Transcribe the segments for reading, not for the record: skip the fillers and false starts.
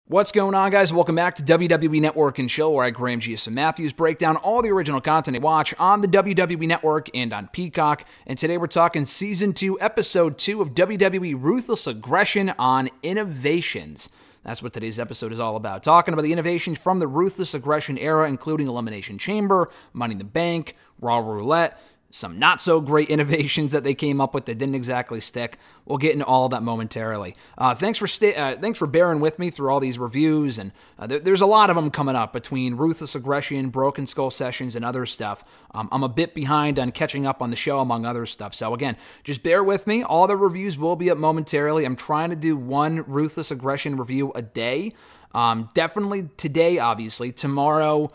What's going on, guys? Welcome back to WWE Network and Chill, where I, Graham G.S. Matthews, break down all the original content I watch on the WWE Network and on Peacock. And today we're talking Season 2, Episode 2 of WWE Ruthless Aggression on Innovations. That's what today's episode is all about. Talking about the innovations from the Ruthless Aggression era, including Elimination Chamber, Money in the Bank, Raw Roulette, some not-so-great innovations that they came up with that didn't exactly stick. We'll get into all of that momentarily. Thanks for bearing with me through all these reviews, and there's a lot of them coming up between Ruthless Aggression, Broken Skull Sessions, and other stuff. I'm a bit behind on catching up on the show, among other stuff. So again, just bear with me. All the reviews will be up momentarily. I'm trying to do one Ruthless Aggression review a day. Definitely today, obviously. Tomorrow,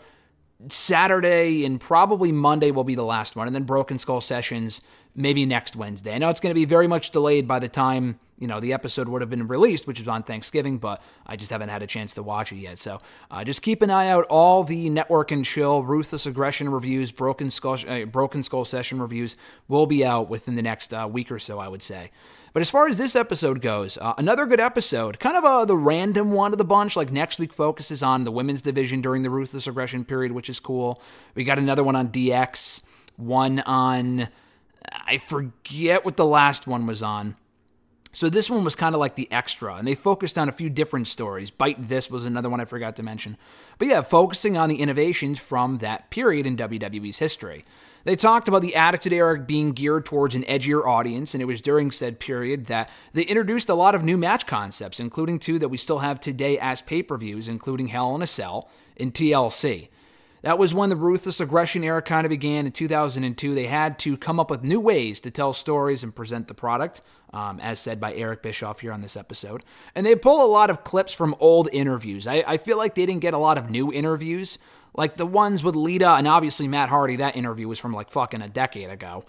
Saturday, and probably Monday will be the last one, and then Broken Skull Sessions maybe next Wednesday. I know it's going to be very much delayed by the time, the episode would have been released, which is on Thanksgiving, but I just haven't had a chance to watch it yet. So just keep an eye out. All the Network and Chill, Ruthless Aggression reviews, Broken Skull Session reviews will be out within the next week or so, I would say. But as far as this episode goes, another good episode, kind of the random one of the bunch. Like next week focuses on the women's division during the Ruthless Aggression period, which is cool. We got another one on DX, one on, I forget what the last one was on. So this one was kind of like the extra, and they focused on a few different stories. Bite This was another one I forgot to mention. But yeah, focusing on the innovations from that period in WWE's history. They talked about the Attitude Era being geared towards an edgier audience, and it was during said period that they introduced a lot of new match concepts, including two that we still have today as pay-per-views, including Hell in a Cell and TLC. That was when the Ruthless Aggression era kind of began in 2002. They had to come up with new ways to tell stories and present the product, as said by Eric Bischoff here on this episode. And they pull a lot of clips from old interviews. I feel like they didn't get a lot of new interviews. Like the ones with Lita and obviously Matt Hardy, that interview was from like fucking a decade ago.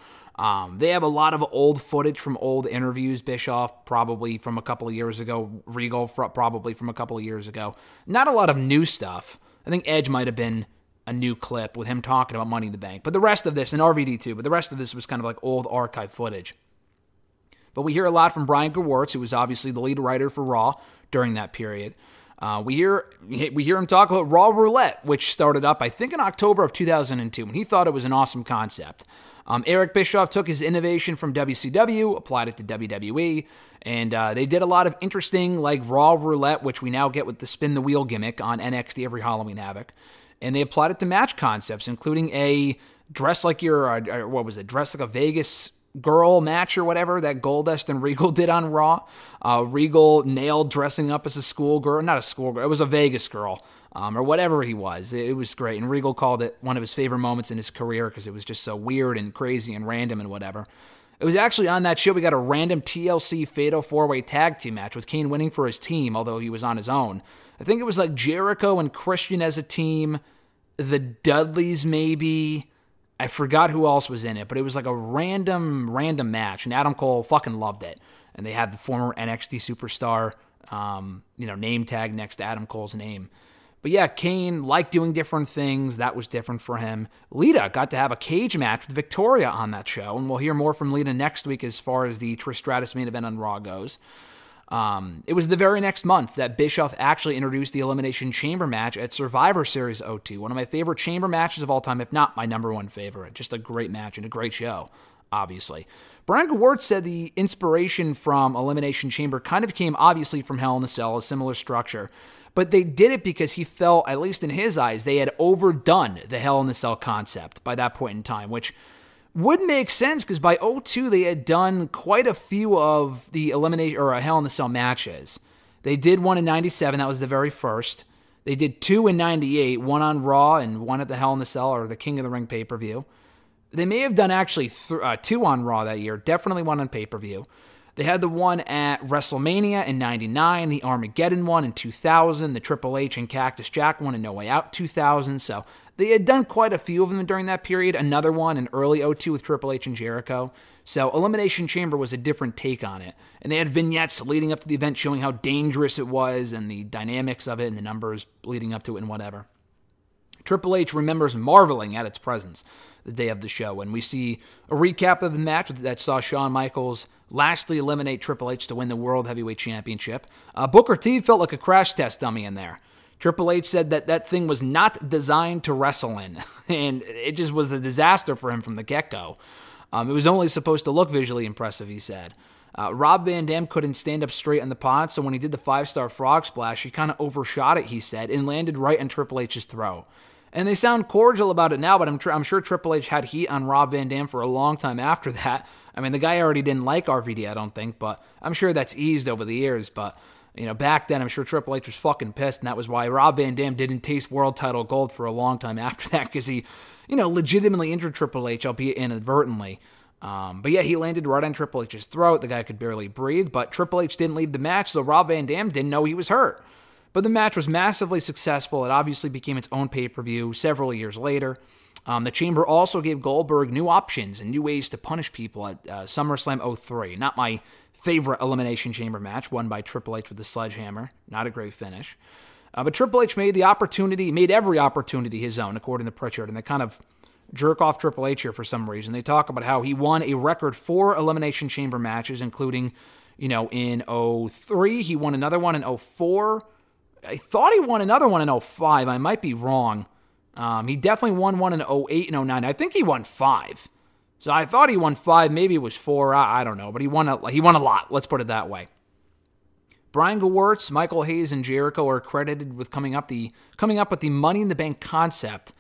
They have a lot of old footage from old interviews. Bischoff probably from a couple of years ago. Regal probably from a couple of years ago. Not a lot of new stuff. I think Edge might have been a new clip with him talking about Money in the Bank. But the rest of this, and RVD too, but the rest of this was kind of like old archive footage. But we hear a lot from Brian Gewirtz, who was obviously the lead writer for Raw during that period. We hear him talk about Raw Roulette, which started up, I think, in October of 2002, and he thought it was an awesome concept. Eric Bischoff took his innovation from WCW, applied it to WWE, and they did a lot of interesting, like Raw Roulette, which we now get with the spin the wheel gimmick on NXT every Halloween Havoc, and they applied it to match concepts, including a dress like dress like a Vegas girl match or whatever that Goldust and Regal did on Raw. Regal nailed dressing up as a schoolgirl, not a schoolgirl, it was a Vegas girl, or whatever he was. It was great, and Regal called it one of his favorite moments in his career because it was just so weird and crazy and random and whatever. It was actually on that show we got a random TLC Fatal 4-Way Tag Team match with Kane winning for his team, although he was on his own. I think it was like Jericho and Christian as a team, the Dudleys maybe. I forgot who else was in it, but it was like a random match, and Adam Cole fucking loved it. And they had the former NXT superstar, name tag next to Adam Cole's name. But yeah, Kane liked doing different things. That was different for him. Lita got to have a cage match with Victoria on that show, and we'll hear more from Lita next week as far as the Trish Stratus main event on Raw goes. It was the very next month that Bischoff actually introduced the Elimination Chamber match at Survivor Series 02. One of my favorite chamber matches of all time, if not my number one favorite. Just a great match and a great show, obviously. Brian Gewirtz said the inspiration from Elimination Chamber kind of came obviously from Hell in a Cell, a similar structure. But they did it because he felt, at least in his eyes, they had overdone the Hell in a Cell concept by that point in time, which would make sense because by 02 they had done quite a few of the Elimination or Hell in a Cell matches. They did one in 97, that was the very first. They did two in 98, one on Raw and one at the Hell in a Cell or the King of the Ring pay-per-view. They may have done actually two on Raw that year, definitely one on pay-per-view. They had the one at WrestleMania in 99, the Armageddon one in 2000, the Triple H and Cactus Jack one in No Way Out 2000, so they had done quite a few of them during that period. Another one in early 02 with Triple H and Jericho. So Elimination Chamber was a different take on it. And they had vignettes leading up to the event showing how dangerous it was and the dynamics of it and the numbers leading up to it and whatever. Triple H remembers marveling at its presence the day of the show, and we see a recap of the match that saw Shawn Michaels lastly eliminate Triple H to win the World Heavyweight Championship. Booker T felt like a crash test dummy in there. Triple H said that thing was not designed to wrestle in, and it just was a disaster for him from the get-go. It was only supposed to look visually impressive, he said. Rob Van Dam couldn't stand up straight on the pod, so when he did the 5-star frog splash, he kind of overshot it, he said, and landed right on Triple H's throat. And they sound cordial about it now, but I'm sure Triple H had heat on Rob Van Dam for a long time after that. I mean, the guy already didn't like RVD, I don't think, but I'm sure that's eased over the years. But, back then, I'm sure Triple H was fucking pissed, and that was why Rob Van Dam didn't taste world title gold for a long time after that, because he, legitimately injured Triple H, albeit inadvertently. But yeah, he landed right on Triple H's throat. The guy could barely breathe, but Triple H didn't leave the match, so Rob Van Dam didn't know he was hurt. But the match was massively successful. It obviously became its own pay-per-view several years later. The Chamber also gave Goldberg new options and new ways to punish people at SummerSlam 03. Not my favorite Elimination Chamber match, won by Triple H with the sledgehammer. Not a great finish. But Triple H made every opportunity his own, according to Pritchard, and they kind of jerk off Triple H here for some reason. They talk about how he won a record 4 Elimination Chamber matches, including, in 03. He won another one in 04. I thought he won another one in 05. I might be wrong. He definitely won one in 08 and 09. I think he won 5. So I thought he won 5. Maybe it was 4. I don't know. But he won a lot. Let's put it that way. Brian Gewirtz, Michael Hayes, and Jericho are credited with coming up with the Money in the Bank concept.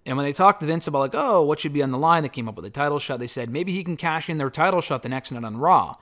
And when they talked to Vince about what should be on the line, they came up with a title shot. They said maybe he can cash in their title shot the next night on Raw.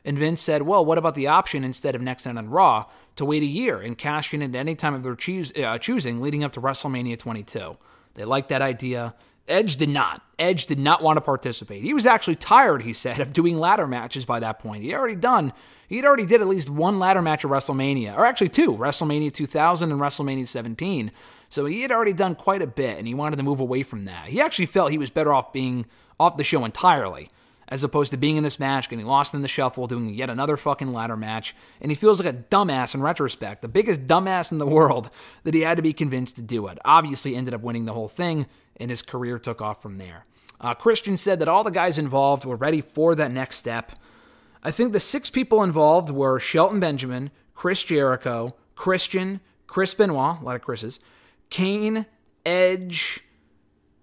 And Vince said, well, what about the option instead of next night on Raw to wait a year and cash in at any time of their choosing leading up to WrestleMania 22? They liked that idea. Edge did not. Edge did not want to participate. He was actually tired, he said, of doing ladder matches by that point. He'd already did at least one ladder match at WrestleMania, or actually 2, WrestleMania 2000 and WrestleMania 17. So he had already done quite a bit, and he wanted to move away from that. He actually felt he was better off being off the show entirely, as opposed to being in this match, getting lost in the shuffle, doing yet another fucking ladder match, and he feels like a dumbass in retrospect, the biggest dumbass in the world, that he had to be convinced to do it. Obviously ended up winning the whole thing, and his career took off from there. Christian said that all the guys involved were ready for that next step. I think the 6 people involved were Shelton Benjamin, Chris Jericho, Christian, Chris Benoit, a lot of Chris's, Kane, Edge,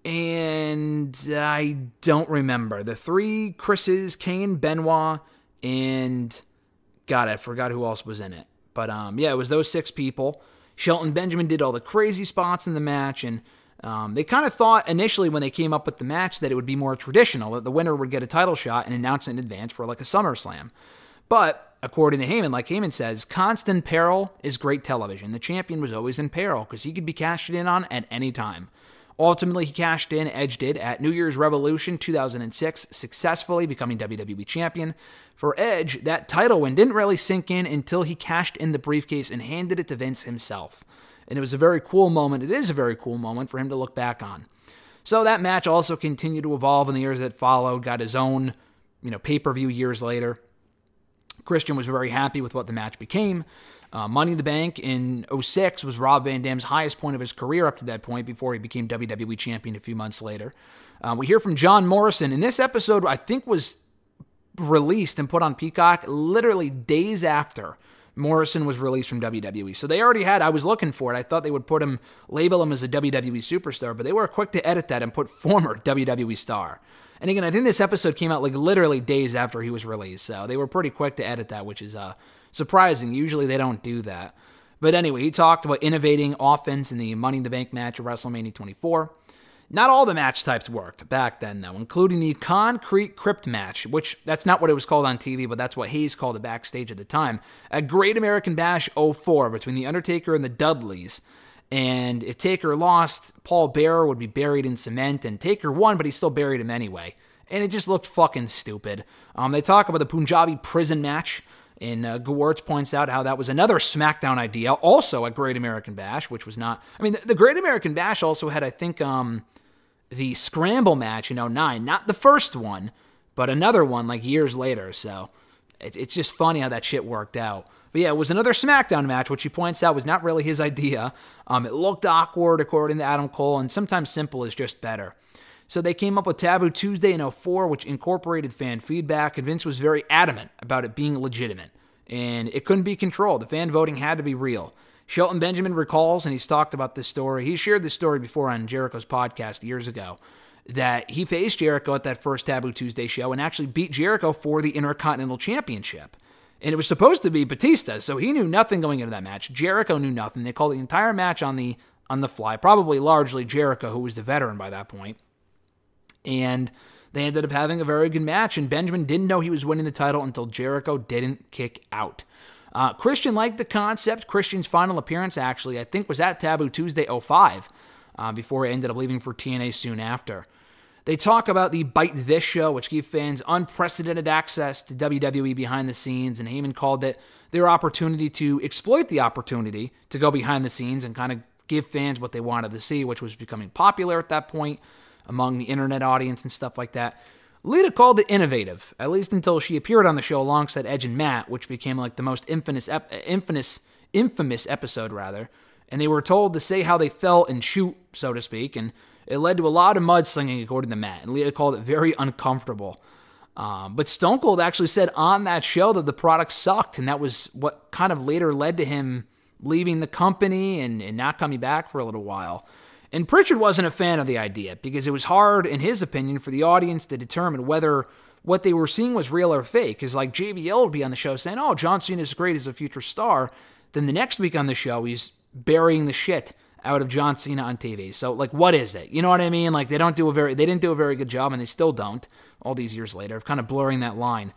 and I don't remember. The 3 Chris's, Kane, Benoit, and God, I forgot who else was in it. But yeah, it was those 6 people. Shelton Benjamin did all the crazy spots in the match, and they kind of thought initially when they came up with the match that it would be more traditional, that the winner would get a title shot and announce it in advance for like a SummerSlam. But according to Heyman, like Heyman says, constant peril is great television. The champion was always in peril because he could be cashed in on at any time. Ultimately, he cashed in, Edge did, at New Year's Revolution 2006, successfully becoming WWE Champion. For Edge, that title win didn't really sink in until he cashed in the briefcase and handed it to Vince himself. And it was a very cool moment. It is a very cool moment for him to look back on. So that match also continued to evolve in the years that followed, got his own, pay-per-view years later. Christian was very happy with what the match became. Money in the Bank in 06 was Rob Van Dam's highest point of his career up to that point before he became WWE Champion a few months later. We hear from John Morrison. And this episode, I think, was released and put on Peacock literally days after Morrison was released from WWE. So they already had, I was looking for it. I thought they would label him as a WWE superstar, but they were quick to edit that and put former WWE star. And again, I think this episode came out like literally days after he was released. So they were pretty quick to edit that, which is surprising. Usually they don't do that. But anyway, he talked about innovating offense in the Money in the Bank match at WrestleMania 24. Not all the match types worked back then, though, including the Concrete Crypt match, which that's not what it was called on TV, but that's what Hayes called it backstage at the time. A Great American Bash 04 between The Undertaker and the Dudleys. And if Taker lost, Paul Bearer would be buried in cement, and Taker won, but he still buried him anyway. And it just looked fucking stupid. They talk about the Punjabi prison match, and Gewirtz points out how that was another SmackDown idea, also a Great American Bash, which was not... I mean, the Great American Bash also had, I think, the Scramble match in 09. Not the first one, but another one like years later. So it's just funny how that shit worked out. But yeah, it was another SmackDown match, which he points out was not really his idea. It looked awkward, according to Adam Cole, and sometimes simple is just better. So they came up with Taboo Tuesday in 2004, which incorporated fan feedback, and Vince was very adamant about it being legitimate. And it couldn't be controlled. The fan voting had to be real. Shelton Benjamin recalls, and he's talked about this story. He shared this story before on Jericho's podcast years ago, that he faced Jericho at that first Taboo Tuesday show and actually beat Jericho for the Intercontinental Championship. And it was supposed to be Batista, so he knew nothing going into that match. Jericho knew nothing. They called the entire match on the fly, probably largely Jericho, who was the veteran by that point. And they ended up having a very good match, and Benjamin didn't know he was winning the title until Jericho didn't kick out. Christian liked the concept. Christian's final appearance, actually, I think was at Taboo Tuesday 2005, before he ended up leaving for TNA soon after. They talk about the Bite This show, which gave fans unprecedented access to WWE behind the scenes, and Heyman called it their opportunity to exploit the opportunity to go behind the scenes and kind of give fans what they wanted to see, which was becoming popular at that point among the internet audience and stuff like that. Lita called it innovative, at least until she appeared on the show alongside Edge and Matt, which became like the most infamous episode, rather. And they were told to say how they felt and shoot, so to speak, and it led to a lot of mudslinging, according to Matt, and Lita called it very uncomfortable. But Stone Cold actually said on that show that the product sucked, and that was what kind of later led to him leaving the company and not coming back for a little while. And Pritchard wasn't a fan of the idea because it was hard, in his opinion, for the audience to determine whether what they were seeing was real or fake. Because like JBL would be on the show saying, oh, John Cena is great as a future star. Then the next week on the show, he's burying the shit out of John Cena on TV. So like, what is it? You know what I mean? Like they didn't do a very good job, and they still don't all these years later of kind of blurring that line.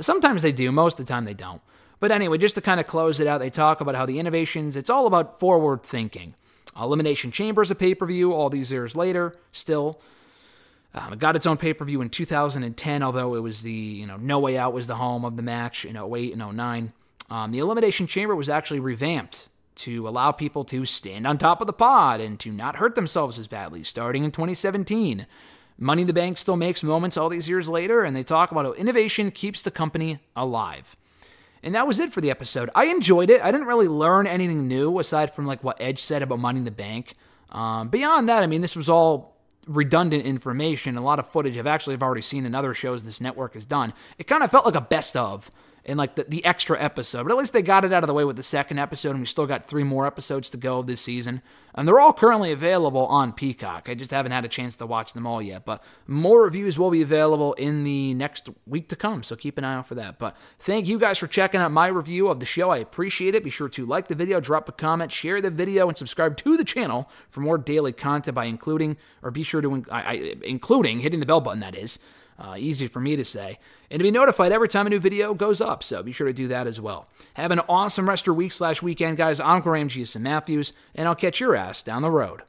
Sometimes they do. Most of the time they don't. But anyway, just to kind of close it out, they talk about how the innovations, it's all about forward thinking. Elimination Chamber is a pay-per-view all these years later, still. It got its own pay-per-view in 2010, although it was No Way Out was the home of the match in 2008 and 2009. The Elimination Chamber was actually revamped to allow people to stand on top of the pod and to not hurt themselves as badly, starting in 2017. Money in the Bank still makes moments all these years later, and they talk about how innovation keeps the company alive. And that was it for the episode. I enjoyed it. I didn't really learn anything new aside from like what Edge said about Money in the Bank. Beyond that, I mean, this was all redundant information, a lot of footage I've already seen in other shows this network has done. It kind of felt like a best of in like the extra episode, but at least they got it out of the way with the second episode, and we still got 3 more episodes to go this season. And they're all currently available on Peacock. I just haven't had a chance to watch them all yet, but more reviews will be available in the next week to come, so keep an eye out for that. But thank you guys for checking out my review of the show. I appreciate it. Be sure to like the video, drop a comment, share the video, and subscribe to the channel for more daily content by including hitting the bell button, that is. Easy for me to say. And to be notified every time a new video goes up, so be sure to do that as well. Have an awesome rest of your week/weekend, guys. I'm Graham G. Matthews, and I'll catch your ass down the road.